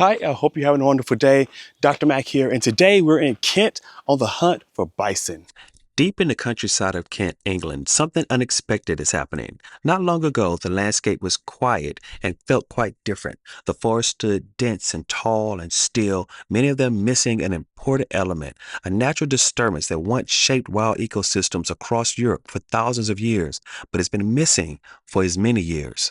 Hi, I hope you're having a wonderful day. Dr. Mack here, and today we're in Kent on the hunt for bison. Deep in the countryside of Kent, England, something unexpected is happening. Not long ago, the landscape was quiet and felt quite different. The forest stood dense and tall and still, many of them missing an important element, a natural disturbance that once shaped wild ecosystems across Europe for thousands of years, but has been missing for as many years.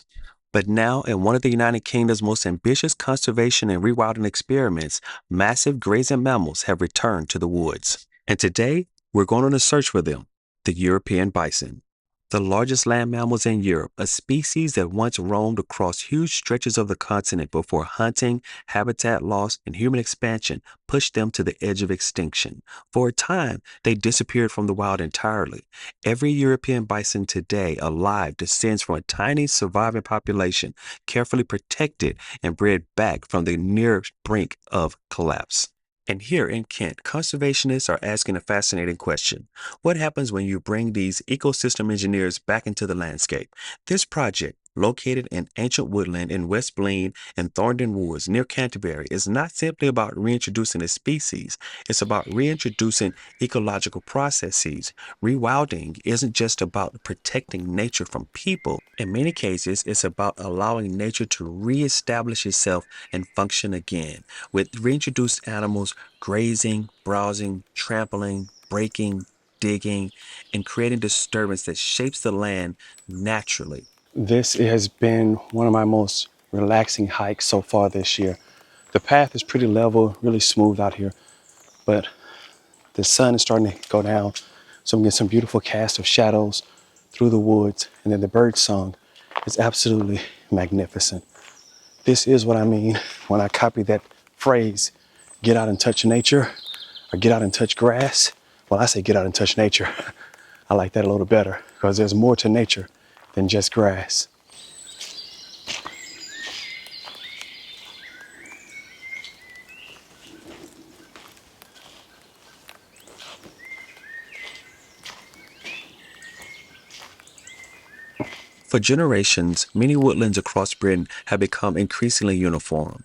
But now, in one of the United Kingdom's most ambitious conservation and rewilding experiments, massive grazing mammals have returned to the woods. And today, we're going on a search for them, the European bison. The largest land mammals in Europe, a species that once roamed across huge stretches of the continent before hunting, habitat loss, and human expansion pushed them to the edge of extinction. For a time, they disappeared from the wild entirely. Every European bison today alive descends from a tiny surviving population, carefully protected and bred back from the near brink of collapse. And here in Kent, conservationists are asking a fascinating question. What happens when you bring these ecosystem engineers back into the landscape? This project, located in ancient woodland in West Blean and Thorndon Woods near Canterbury, is not simply about reintroducing a species. It's about reintroducing ecological processes. Rewilding isn't just about protecting nature from people. In many cases, it's about allowing nature to reestablish itself and function again. With reintroduced animals grazing, browsing, trampling, breaking, digging, and creating disturbance that shapes the land naturally. This has been one of my most relaxing hikes so far this year. The path is pretty level, really smooth out here, but the sun is starting to go down, so I'm getting some beautiful cast of shadows through the woods, and then the bird song is absolutely magnificent. This is what I mean when I copy that phrase, get out and touch nature, or get out and touch grass. Well, I say get out and touch nature. I like that a little better because there's more to nature than just grass. For generations, many woodlands across Britain have become increasingly uniform.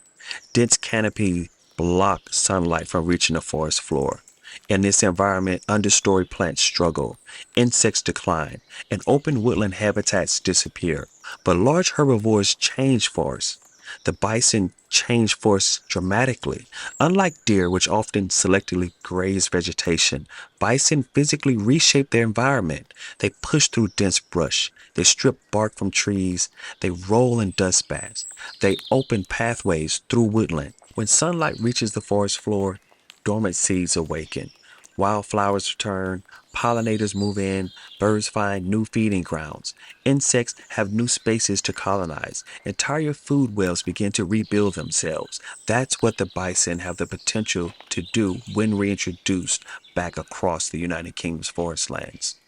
Dense canopies block sunlight from reaching the forest floor. In this environment, understory plants struggle, insects decline, and open woodland habitats disappear. But large herbivores change forests. The bison change forests dramatically. Unlike deer, which often selectively graze vegetation, bison physically reshape their environment. They push through dense brush. They strip bark from trees. They roll in dust baths. They open pathways through woodland. When sunlight reaches the forest floor, dormant seeds awaken. Wildflowers return, pollinators move in, birds find new feeding grounds, insects have new spaces to colonize, entire food webs begin to rebuild themselves. That's what the bison have the potential to do when reintroduced back across the United Kingdom's forest lands.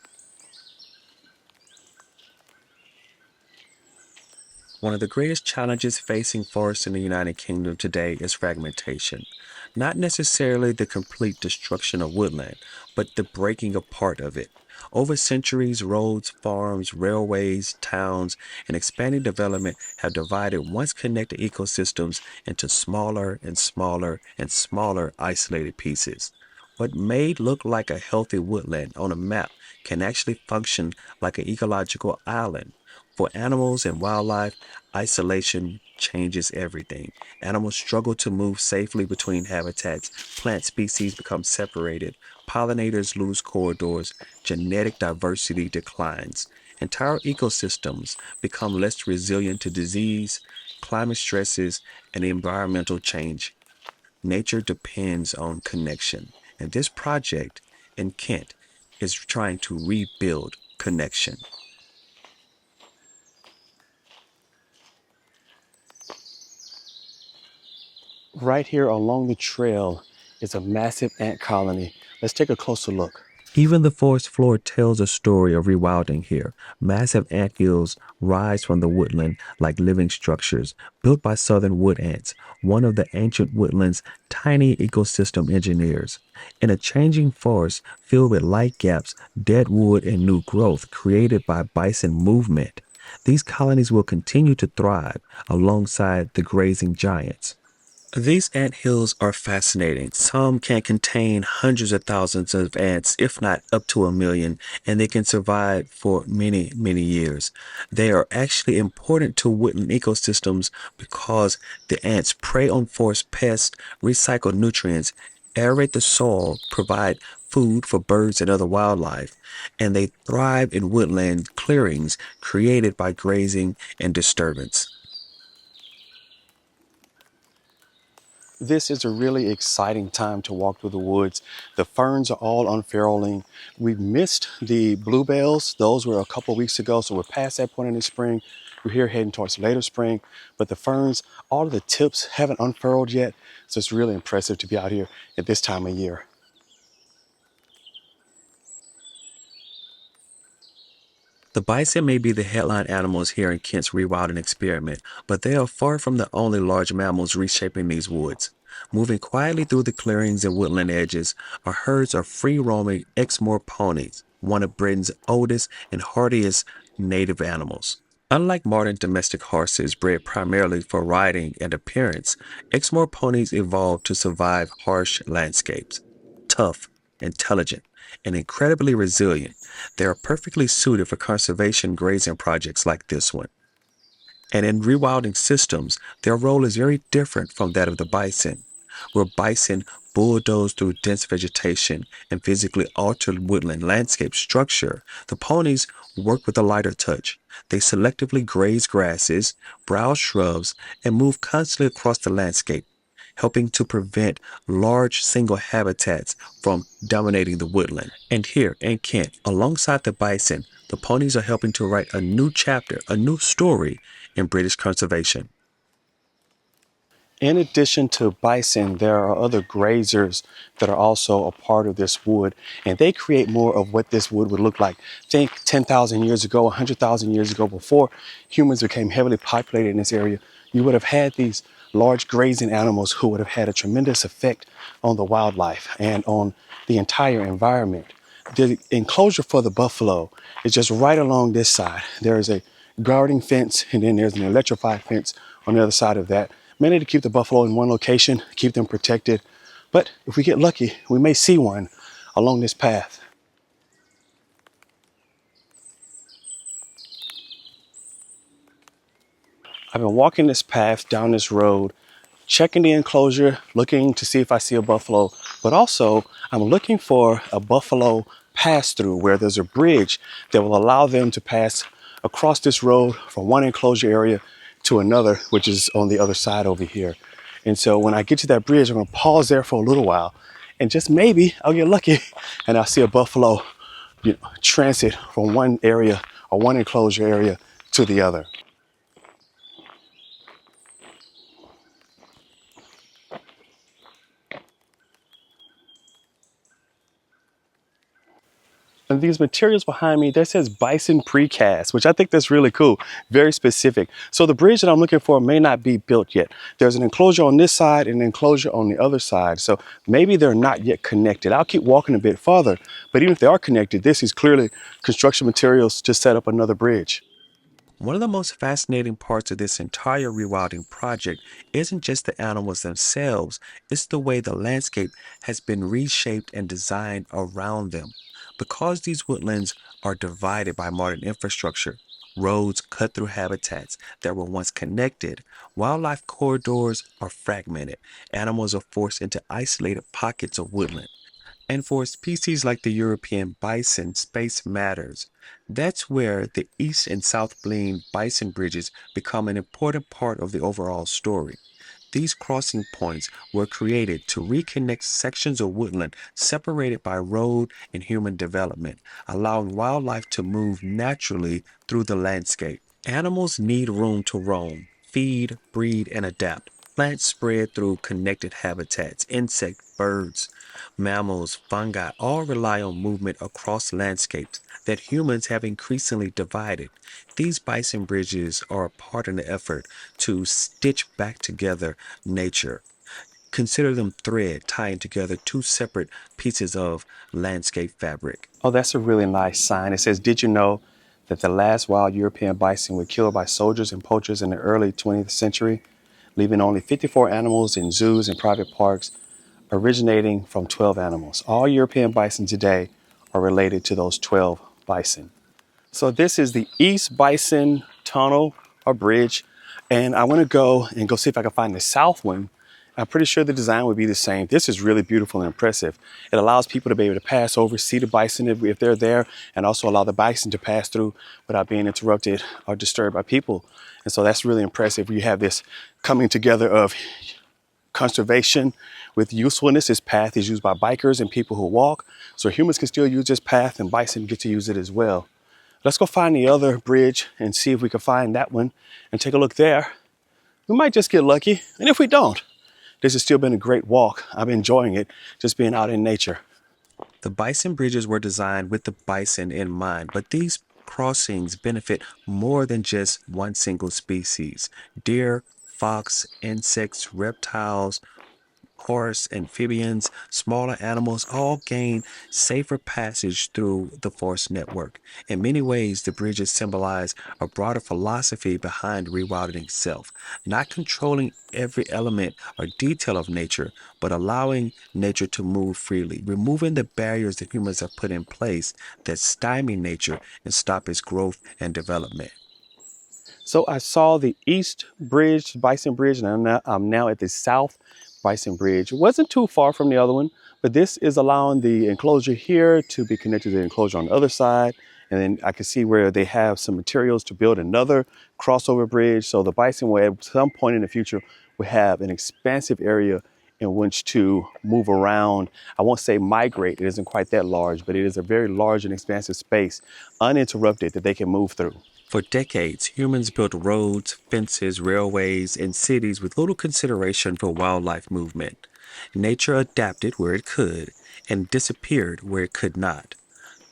One of the greatest challenges facing forests in the United Kingdom today is fragmentation. Not necessarily the complete destruction of woodland, but the breaking apart of it. Over centuries, roads, farms, railways, towns, and expanding development have divided once connected ecosystems into smaller and smaller and smaller isolated pieces. What may look like a healthy woodland on a map can actually function like an ecological island. For animals and wildlife, isolation changes everything. Animals struggle to move safely between habitats, plant species become separated, pollinators lose corridors, genetic diversity declines. Entire ecosystems become less resilient to disease, climate stresses, and environmental change. Nature depends on connection, and this project in Kent is trying to rebuild connection. Right here along the trail is a massive ant colony. Let's take a closer look. Even the forest floor tells a story of rewilding here. Massive ant hills rise from the woodland like living structures built by southern wood ants, one of the ancient woodland's tiny ecosystem engineers. In a changing forest filled with light gaps, dead wood, and new growth created by bison movement, these colonies will continue to thrive alongside the grazing giants. These ant hills are fascinating. Some can contain hundreds of thousands of ants, if not up to a million, and they can survive for many, many years. They are actually important to woodland ecosystems because the ants prey on forest pests, recycle nutrients, aerate the soil, provide food for birds and other wildlife, and they thrive in woodland clearings created by grazing and disturbance. This is a really exciting time to walk through the woods. The ferns are all unfurling. We've missed the bluebells. Those were a couple weeks ago, so we're past that point in the spring. We're here heading towards later spring, but the ferns, all of the tips haven't unfurled yet, so it's really impressive to be out here at this time of year. The bison may be the headline animals here in Kent's rewilding experiment, but they are far from the only large mammals reshaping these woods. Moving quietly through the clearings and woodland edges are herds of free-roaming Exmoor ponies, one of Britain's oldest and hardiest native animals. Unlike modern domestic horses bred primarily for riding and appearance, Exmoor ponies evolved to survive harsh landscapes. Tough, intelligent, and incredibly resilient, they are perfectly suited for conservation grazing projects like this one. And in rewilding systems, their role is very different from that of the bison. Where bison bulldoze through dense vegetation and physically alter woodland landscape structure, the ponies work with a lighter touch. They selectively graze grasses, browse shrubs, and move constantly across the landscape, helping to prevent large single habitats from dominating the woodland. And here in Kent, alongside the bison, the ponies are helping to write a new chapter, a new story in British conservation. In addition to bison, there are other grazers that are also a part of this wood, and they create more of what this wood would look like. Think 10,000 years ago, 100,000 years ago, before humans became heavily populated in this area, you would have had these large grazing animals who would have had a tremendous effect on the wildlife and on the entire environment. The enclosure for the buffalo is just right along this side. There is a guarding fence, and then there's an electrified fence on the other side of that, mainly to keep the buffalo in one location, keep them protected. But if we get lucky, we may see one along this path. I've been walking this path down this road, checking the enclosure, looking to see if I see a buffalo, but also I'm looking for a buffalo pass through where there's a bridge that will allow them to pass across this road from one enclosure area to another, which is on the other side over here. And so when I get to that bridge, I'm gonna pause there for a little while and just maybe I'll get lucky and I'll see a buffalo, transit from one area or one enclosure area to the other. And these materials behind me, that says Bison Precast, which I think that's really cool, very specific. So the bridge that I'm looking for may not be built yet. There's an enclosure on this side and an enclosure on the other side. So maybe they're not yet connected. I'll keep walking a bit farther, but even if they are connected, this is clearly construction materials to set up another bridge. One of the most fascinating parts of this entire rewilding project isn't just the animals themselves, it's the way the landscape has been reshaped and designed around them. Because these woodlands are divided by modern infrastructure, roads cut through habitats that were once connected, wildlife corridors are fragmented, animals are forced into isolated pockets of woodland. And for species like the European bison, space matters. That's where the East and South Blean bison bridges become an important part of the overall story. These crossing points were created to reconnect sections of woodland separated by road and human development, allowing wildlife to move naturally through the landscape. Animals need room to roam, feed, breed, and adapt. Plants spread through connected habitats. Insects, birds, mammals, fungi all rely on movement across landscapes that humans have increasingly divided. These bison bridges are a part in the effort to stitch back together nature. Consider them thread tying together two separate pieces of landscape fabric. Oh, that's a really nice sign. It says, did you know that the last wild European bison were killed by soldiers and poachers in the early 20th century? leaving only 54 animals in zoos and private parks, originating from 12 animals. All European bison today are related to those 12 bison. So this is the East Bison Tunnel or Bridge, and I want to go see if I can find the south one. I'm pretty sure the design would be the same. This is really beautiful and impressive. It allows people to be able to pass over, see the bison if they're there, and also allow the bison to pass through without being interrupted or disturbed by people. And so that's really impressive. You have this coming together of conservation with usefulness. This path is used by bikers and people who walk, so humans can still use this path and bison get to use it as well. Let's go find the other bridge and see if we can find that one and take a look there. We might just get lucky, and if we don't, this has still been a great walk. I've been enjoying it, just being out in nature. The bison bridges were designed with the bison in mind, but these crossings benefit more than just one single species. Deer, fox, insects, reptiles, horse, amphibians, smaller animals all gain safer passage through the forest network. In many ways, the bridges symbolize a broader philosophy behind rewilding itself, not controlling every element or detail of nature, but allowing nature to move freely, removing the barriers that humans have put in place that stymie nature and stop its growth and development. So I saw the East Bridge, Bison Bridge, and I'm now at the South Bison Bridge. It wasn't too far from the other one, but this is allowing the enclosure here to be connected to the enclosure on the other side. And then I can see where they have some materials to build another crossover bridge. So the bison will at some point in the future will have an expansive area in which to move around. I won't say migrate, it isn't quite that large, but it is a very large and expansive space, uninterrupted, that they can move through. For decades, humans built roads, fences, railways, and cities with little consideration for wildlife movement. Nature adapted where it could and disappeared where it could not.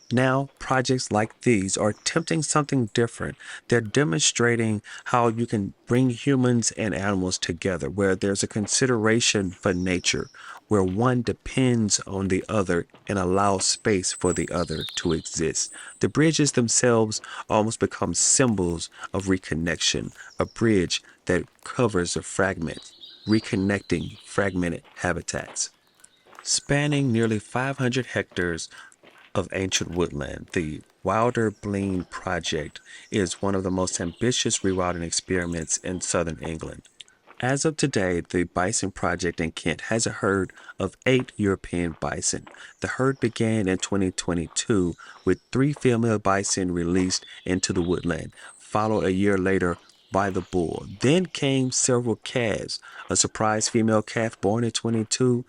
Now, projects like these are attempting something different. They're demonstrating how you can bring humans and animals together, where there's a consideration for nature, where one depends on the other and allows space for the other to exist. The bridges themselves almost become symbols of reconnection, a bridge that covers a fragment, reconnecting fragmented habitats. Spanning nearly 500 hectares of ancient woodland, the Wilder Blean project is one of the most ambitious rewilding experiments in southern England. As of today, the Bison Project in Kent has a herd of 8 European bison. The herd began in 2022 with 3 female bison released into the woodland, followed a year later by the bull. Then came several calves, a surprise female calf born in 22,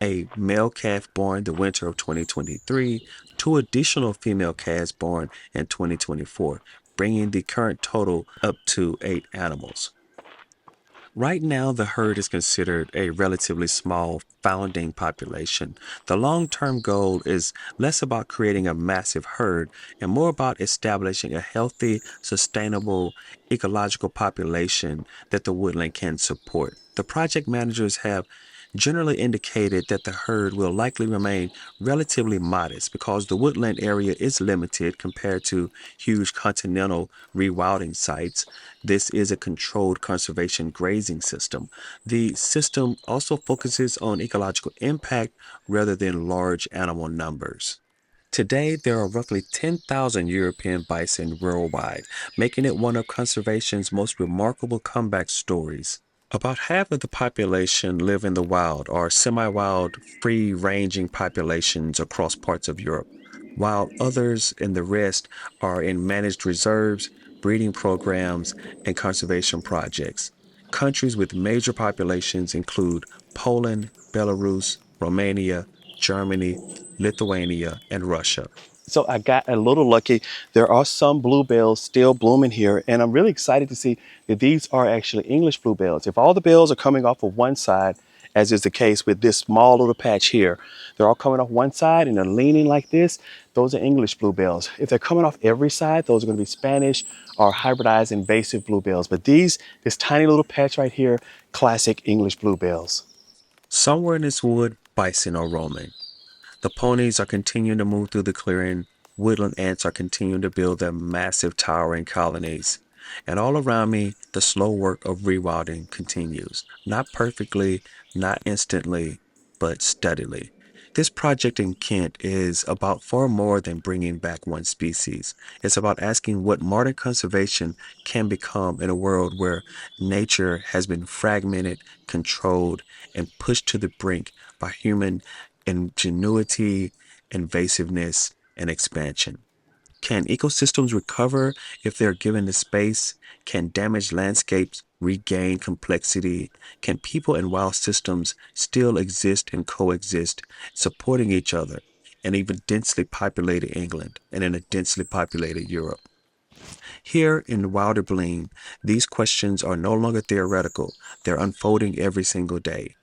a male calf born the winter of 2023, 2 additional female calves born in 2024, bringing the current total up to 8 animals. Right now, the herd is considered a relatively small founding population. The long term goal is less about creating a massive herd and more about establishing a healthy, sustainable, ecological population that the woodland can support. The project managers have generally indicated that the herd will likely remain relatively modest because the woodland area is limited compared to huge continental rewilding sites. This is a controlled conservation grazing system. The system also focuses on ecological impact rather than large animal numbers. Today, there are roughly 10,000 European bison worldwide, making it one of conservation's most remarkable comeback stories. About half of the population live in the wild or semi-wild, free-ranging populations across parts of Europe, while others in the rest are in managed reserves, breeding programs, and conservation projects. Countries with major populations include Poland, Belarus, Romania, Germany, Lithuania, and Russia. So I got a little lucky. There are some bluebells still blooming here, and I'm really excited to see that these are actually English bluebells. If all the bells are coming off of one side, as is the case with this small little patch here, they're all coming off one side and they're leaning like this, those are English bluebells. If they're coming off every side, those are going to be Spanish or hybridized invasive bluebells. But this tiny little patch right here, classic English bluebells. Somewhere in this wood, bison are roaming. The ponies are continuing to move through the clearing. Woodland ants are continuing to build their massive towering colonies. And all around me, the slow work of rewilding continues. Not perfectly, not instantly, but steadily. This project in Kent is about far more than bringing back one species. It's about asking what modern conservation can become in a world where nature has been fragmented, controlled, and pushed to the brink by human ingenuity, invasiveness, and expansion. Can ecosystems recover if they're given the space? Can damaged landscapes regain complexity? Can people and wild systems still exist and coexist, supporting each other in even densely populated England and in a densely populated Europe? Here in Wilder Blean, these questions are no longer theoretical, they're unfolding every single day.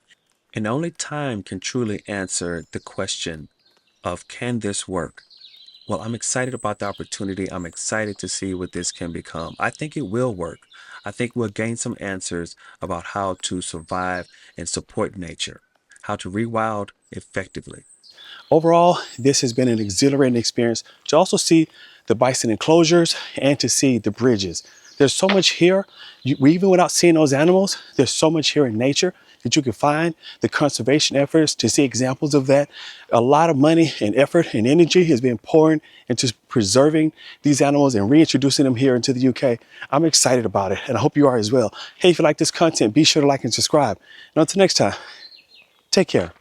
And only time can truly answer the question of can this work? Well, I'm excited about the opportunity. I'm excited to see what this can become. I think it will work. I think we'll gain some answers about how to survive and support nature, how to rewild effectively. Overall, this has been an exhilarating experience to also see the bison enclosures and to see the bridges. There's so much here, even without seeing those animals, there's so much here in nature that you can find. The conservation efforts to see examples of that. A lot of money and effort and energy has been poured into preserving these animals and reintroducing them here into the UK. I'm excited about it, and I hope you are as well. Hey, if you like this content, be sure to like and subscribe. And until next time, take care.